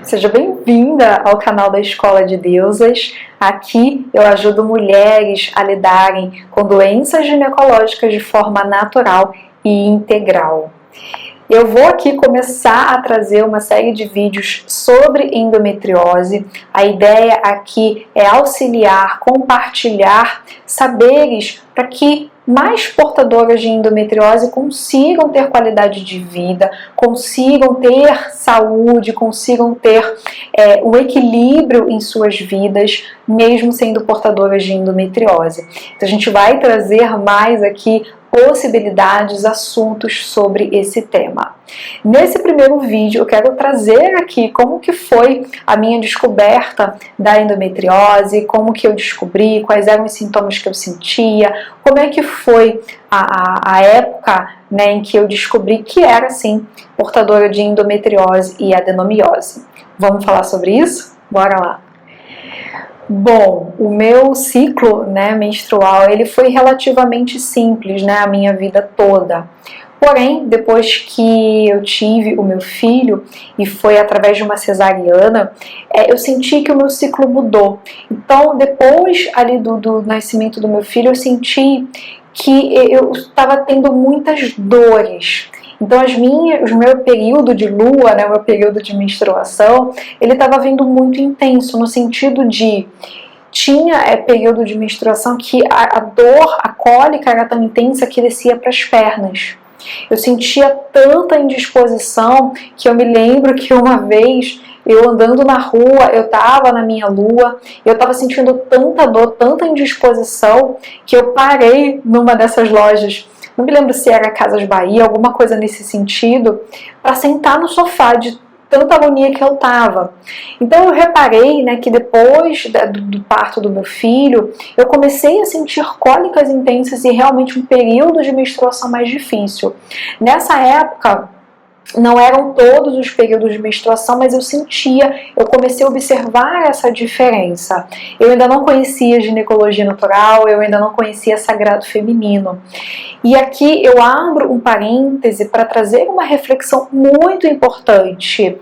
Seja bem-vinda ao canal da Escola de Deusas. Aqui eu ajudo mulheres a lidarem com doenças ginecológicas de forma natural e integral. Eu vou aqui começar a trazer uma série de vídeos sobre endometriose. A ideia aqui é auxiliar, compartilhar saberes para que mais portadoras de endometriose consigam ter qualidade de vida, consigam ter saúde, consigam ter um equilíbrio em suas vidas, mesmo sendo portadoras de endometriose. Então a gente vai trazer mais aqui possibilidades, assuntos sobre esse tema. Nesse primeiro vídeo eu quero trazer aqui como que foi a minha descoberta da endometriose, como que eu descobri, quais eram os sintomas que eu sentia, como é que foi a época, né, em que eu descobri que era sim portadora de endometriose e adenomiose. Vamos falar sobre isso? Bora lá! Bom, o meu ciclo, né, menstrual, ele foi relativamente simples, né, a minha vida toda. Porém, depois que eu tive o meu filho, e foi através de uma cesariana, eu senti que o meu ciclo mudou. Então, depois ali do nascimento do meu filho, eu senti que eu estava tendo muitas dores. Então o meu período de lua, né, o meu período de menstruação, ele estava vindo muito intenso, no sentido de tinha período de menstruação que a dor, a cólica era tão intensa que descia para as pernas. Eu sentia tanta indisposição que eu me lembro que uma vez eu andando na rua, eu estava na minha lua, eu estava sentindo tanta dor, tanta indisposição que eu parei numa dessas lojas. Não me lembro se era Casas Bahia, alguma coisa nesse sentido, para sentar no sofá de tanta agonia que eu estava. Então eu reparei, né, que depois do parto do meu filho, eu comecei a sentir cólicas intensas e realmente um período de menstruação mais difícil. Nessa época, não eram todos os períodos de menstruação, mas eu comecei a observar essa diferença. Eu ainda não conhecia ginecologia natural, eu ainda não conhecia sagrado feminino. E aqui eu abro um parêntese para trazer uma reflexão muito importante.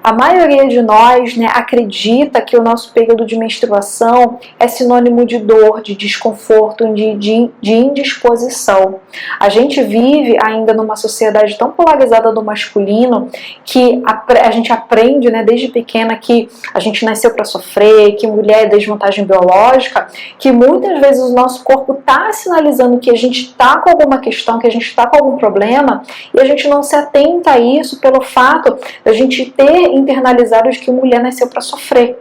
A maioria de nós, né, acredita que o nosso período de menstruação é sinônimo de dor, de desconforto, de indisposição. A gente vive ainda numa sociedade tão polarizada do masculino que a gente aprende, né, desde pequena que a gente nasceu para sofrer, que mulher é desvantagem biológica, que muitas vezes o nosso corpo está sinalizando que a gente está com alguma questão, que a gente está com algum problema e a gente não se atenta a isso pelo fato de a gente ter internalizado de que mulher nasceu para sofrer.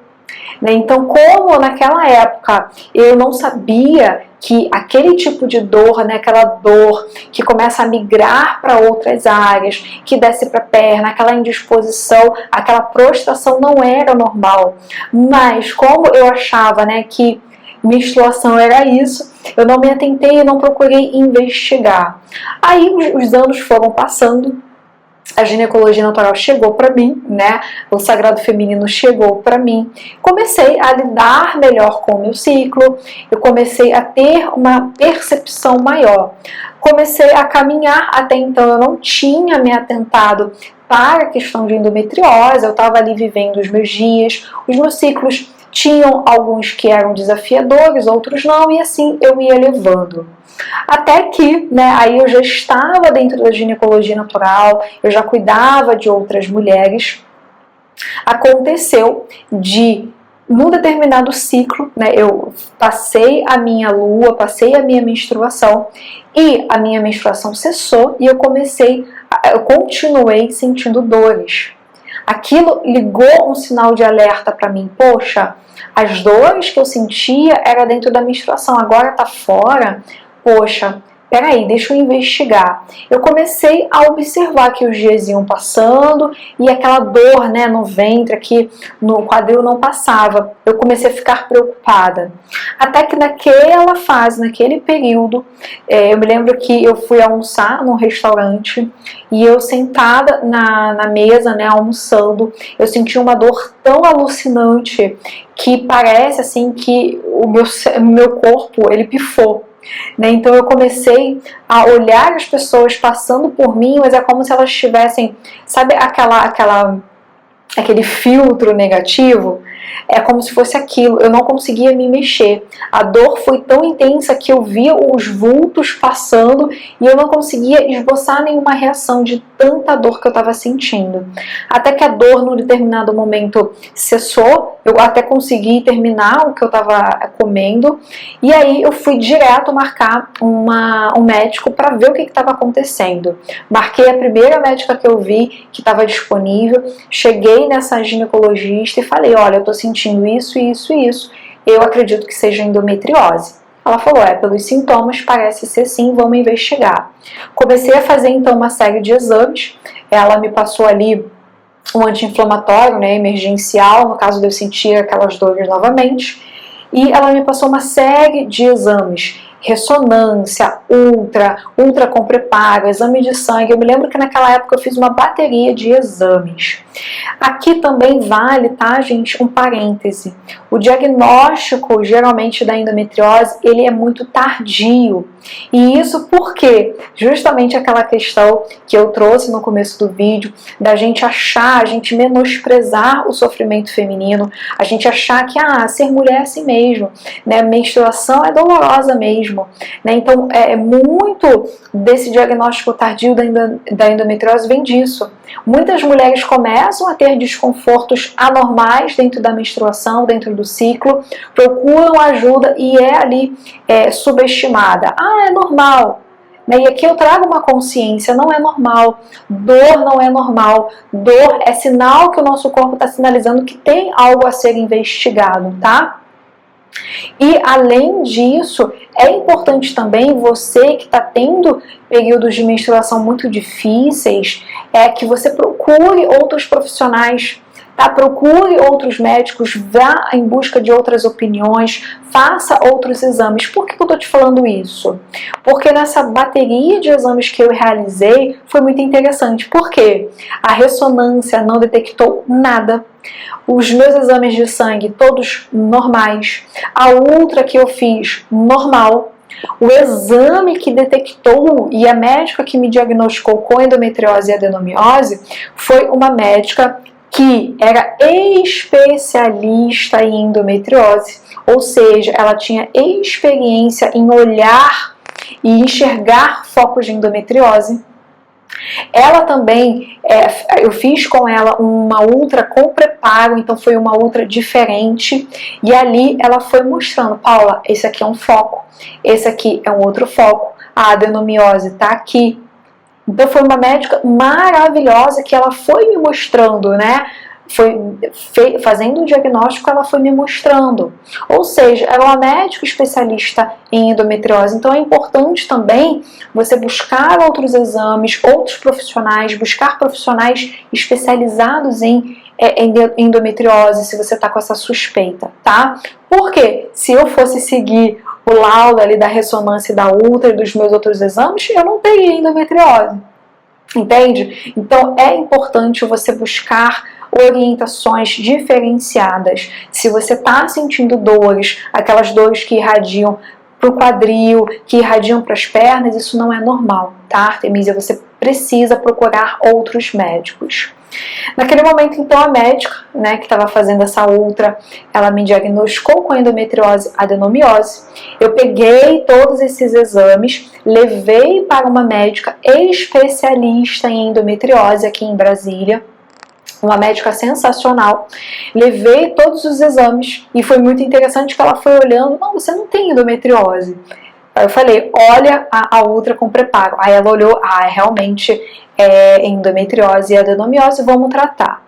Então, como naquela época eu não sabia que aquele tipo de dor, né, aquela dor que começa a migrar para outras áreas, que desce para a perna, aquela indisposição, aquela prostração não era normal. Mas como eu achava, né, que menstruação era isso, eu não me atentei e não procurei investigar. Aí os anos foram passando, a ginecologia natural chegou para mim, né? O sagrado feminino chegou para mim. Comecei a lidar melhor com o meu ciclo, eu comecei a ter uma percepção maior. Comecei a caminhar, até então eu não tinha me atentado para a questão de endometriose, eu estava ali vivendo os meus dias, os meus ciclos tinham alguns que eram desafiadores, outros não, e assim eu ia levando. Até que, né, aí eu já estava dentro da ginecologia natural, eu já cuidava de outras mulheres. Aconteceu de, num determinado ciclo, né, eu passei a minha lua, passei a minha menstruação, e a minha menstruação cessou e eu continuei sentindo dores. Aquilo ligou um sinal de alerta para mim, poxa, as dores que eu sentia era dentro da menstruação, agora tá fora, poxa, peraí, deixa eu investigar. Eu comecei a observar que os dias iam passando e aquela dor, né, no ventre, aqui no quadril não passava. Eu comecei a ficar preocupada. Até que naquela fase, naquele período, eu me lembro que eu fui almoçar num restaurante e eu sentada na mesa, né, almoçando, eu senti uma dor tão alucinante que parece assim que o meu corpo, ele pifou. Né? Então eu comecei a olhar as pessoas passando por mim, mas é como se elas tivessem, sabe, aquela aquele filtro negativo, é como se fosse aquilo, eu não conseguia me mexer. A dor foi tão intensa que eu via os vultos passando e eu não conseguia esboçar nenhuma reação de tanta dor que eu estava sentindo. Até que a dor, num determinado momento, cessou, eu até consegui terminar o que eu estava comendo, e aí eu fui direto marcar um médico para ver o que estava acontecendo. Marquei a primeira médica que eu vi que estava disponível, cheguei nessa ginecologista e falei, olha, eu estou sentindo isso, isso e isso, eu acredito que seja endometriose. Ela falou, pelos sintomas parece ser sim, vamos investigar. Comecei a fazer então uma série de exames, ela me passou ali um anti-inflamatório, né, emergencial, no caso de eu sentir aquelas dores novamente, e ela me passou uma série de exames, ressonância, ultra com preparo, exame de sangue. Eu me lembro que naquela época eu fiz uma bateria de exames. Aqui também vale, tá, gente, um parêntese. O diagnóstico, geralmente, da endometriose, ele é muito tardio. E isso porque justamente aquela questão que eu trouxe no começo do vídeo, da gente achar, a gente menosprezar o sofrimento feminino, a gente achar que, ser mulher é assim mesmo, né, menstruação é dolorosa mesmo, né, então muito desse diagnóstico tardio da endometriose vem disso. Muitas mulheres começam a ter desconfortos anormais dentro da menstruação, dentro do ciclo, procuram ajuda e é ali subestimada. É normal. E aqui eu trago uma consciência, não é normal, dor não é normal, dor é sinal que o nosso corpo está sinalizando que tem algo a ser investigado, tá? E além disso, é importante também você que está tendo períodos de menstruação muito difíceis, que você procure outros profissionais, tá? Procure outros médicos, vá em busca de outras opiniões, faça outros exames. Por que eu estou te falando isso? Porque nessa bateria de exames que eu realizei foi muito interessante. Por quê? A ressonância não detectou nada. Os meus exames de sangue todos normais. A ultra que eu fiz, normal. O exame que detectou e a médica que me diagnosticou com endometriose e adenomiose foi uma médica que era especialista em endometriose, ou seja, ela tinha experiência em olhar e enxergar focos de endometriose. Ela também, eu fiz com ela uma ultra com preparo, então foi uma ultra diferente, e ali ela foi mostrando, Paula, esse aqui é um foco, esse aqui é um outro foco, a adenomiose está aqui. Então foi uma médica maravilhosa que ela foi me mostrando, né? Fazendo o diagnóstico, ela foi me mostrando. Ou seja, ela é uma médica especialista em endometriose. Então é importante também você buscar outros exames, outros profissionais, buscar profissionais especializados em endometriose, se você está com essa suspeita, tá? Porque se eu fosse seguir o laudo ali da ressonância e da ultra e dos meus outros exames, eu não teria endometriose. Entende? Então é importante você buscar orientações diferenciadas. Se você está sentindo dores, aquelas dores que irradiam para o quadril, que irradiam para as pernas, isso não é normal, tá, Artemisia? Você precisa procurar outros médicos. Naquele momento, então, a médica, né, que estava fazendo essa ultra, ela me diagnosticou com endometriose adenomiose. Eu peguei todos esses exames, levei para uma médica especialista em endometriose aqui em Brasília, uma médica sensacional. Levei todos os exames e foi muito interessante que ela foi olhando, não, você não tem endometriose. Aí eu falei, olha a ultra com preparo. Aí ela olhou, realmente é endometriose e adenomiose, vamos tratar.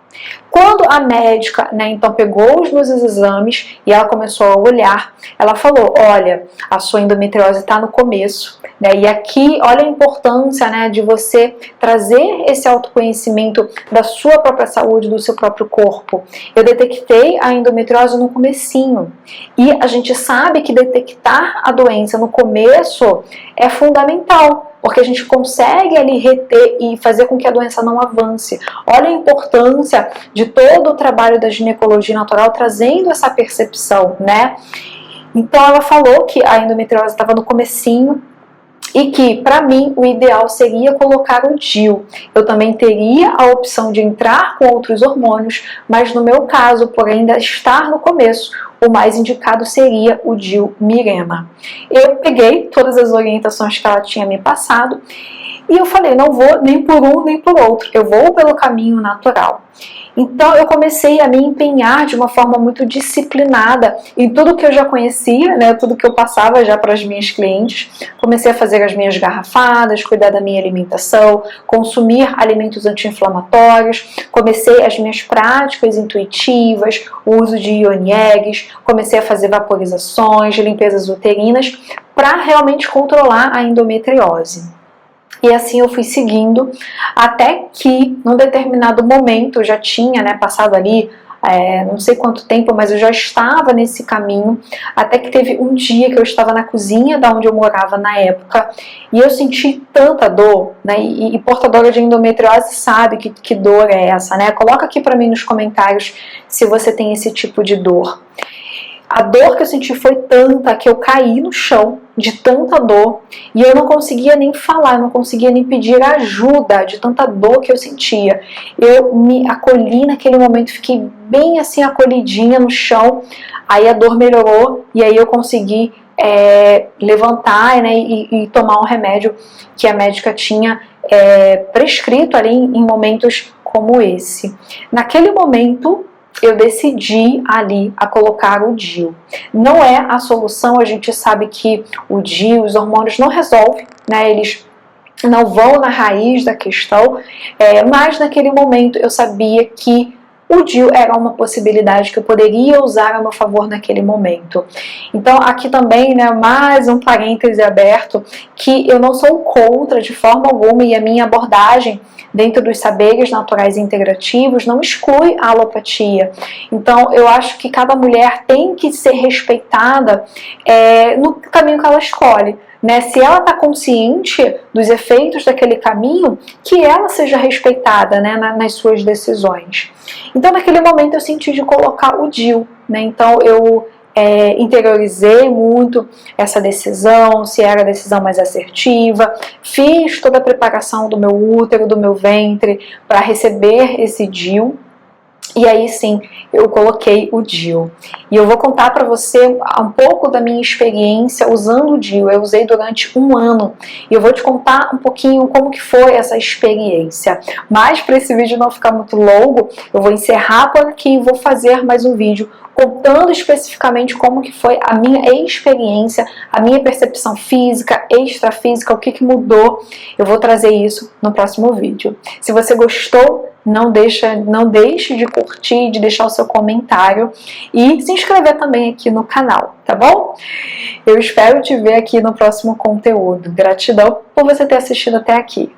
Quando a médica, né, então pegou os meus exames e ela começou a olhar, ela falou, olha, a sua endometriose está no começo, né, e aqui, olha a importância, né, de você trazer esse autoconhecimento da sua própria saúde, do seu próprio corpo. Eu detectei a endometriose no comecinho e a gente sabe que detectar a doença no começo é fundamental, porque a gente consegue ali reter e fazer com que a doença não avance. Olha a importância de todo o trabalho da ginecologia natural trazendo essa percepção, né? Então ela falou que a endometriose estava no comecinho e que, para mim, o ideal seria colocar o DIU. Eu também teria a opção de entrar com outros hormônios, mas no meu caso, por ainda estar no começo, o mais indicado seria o DIU Mirena. Eu peguei todas as orientações que ela tinha me passado e eu falei, não vou nem por um nem por outro, eu vou pelo caminho natural. Então eu comecei a me empenhar de uma forma muito disciplinada em tudo que eu já conhecia, né, tudo que eu passava já para as minhas clientes. Comecei a fazer as minhas garrafadas, cuidar da minha alimentação, consumir alimentos anti-inflamatórios, comecei as minhas práticas intuitivas, o uso de Ioni Eggs, comecei a fazer vaporizações, limpezas uterinas, para realmente controlar a endometriose. E assim eu fui seguindo, até que num determinado momento eu já tinha, né, passado ali, não sei quanto tempo, mas eu já estava nesse caminho, até que teve um dia que eu estava na cozinha da onde eu morava na época, e eu senti tanta dor, né, e portadora de endometriose sabe que dor é essa, né? Coloca aqui para mim nos comentários se você tem esse tipo de dor. A dor que eu senti foi tanta que eu caí no chão de tanta dor e eu não conseguia nem falar, eu não conseguia nem pedir ajuda de tanta dor que eu sentia. Eu me acolhi naquele momento, fiquei bem assim acolhidinha no chão, aí a dor melhorou e aí eu consegui levantar, né, e tomar um remédio que a médica tinha prescrito ali em momentos como esse. Naquele momento eu decidi ali a colocar o DIU. Não é a solução, a gente sabe que o DIU, os hormônios não resolvem, né? Eles não vão na raiz da questão, mas naquele momento eu sabia que o DIU era uma possibilidade que eu poderia usar a meu favor naquele momento. Então aqui também, né, mais um parêntese aberto, que eu não sou contra de forma alguma e a minha abordagem dentro dos saberes naturais e integrativos não exclui a alopatia. Então eu acho que cada mulher tem que ser respeitada no caminho que ela escolhe. Né? Se ela está consciente dos efeitos daquele caminho, que ela seja respeitada, né, nas suas decisões. Então naquele momento eu senti de colocar o DIU, né? Então eu interiorizei muito essa decisão, se era a decisão mais assertiva, fiz toda a preparação do meu útero, do meu ventre para receber esse DIU. E aí sim, eu coloquei o DIU. E eu vou contar para você um pouco da minha experiência usando o DIU. Eu usei durante um ano. E eu vou te contar um pouquinho como que foi essa experiência. Mas para esse vídeo não ficar muito longo, eu vou encerrar por aqui e vou fazer mais um vídeo contando especificamente como que foi a minha experiência, a minha percepção física, extrafísica, o que mudou. Eu vou trazer isso no próximo vídeo. Se você gostou, não deixe de curtir, de deixar o seu comentário e se inscrever também aqui no canal, tá bom? Eu espero te ver aqui no próximo conteúdo. Gratidão por você ter assistido até aqui.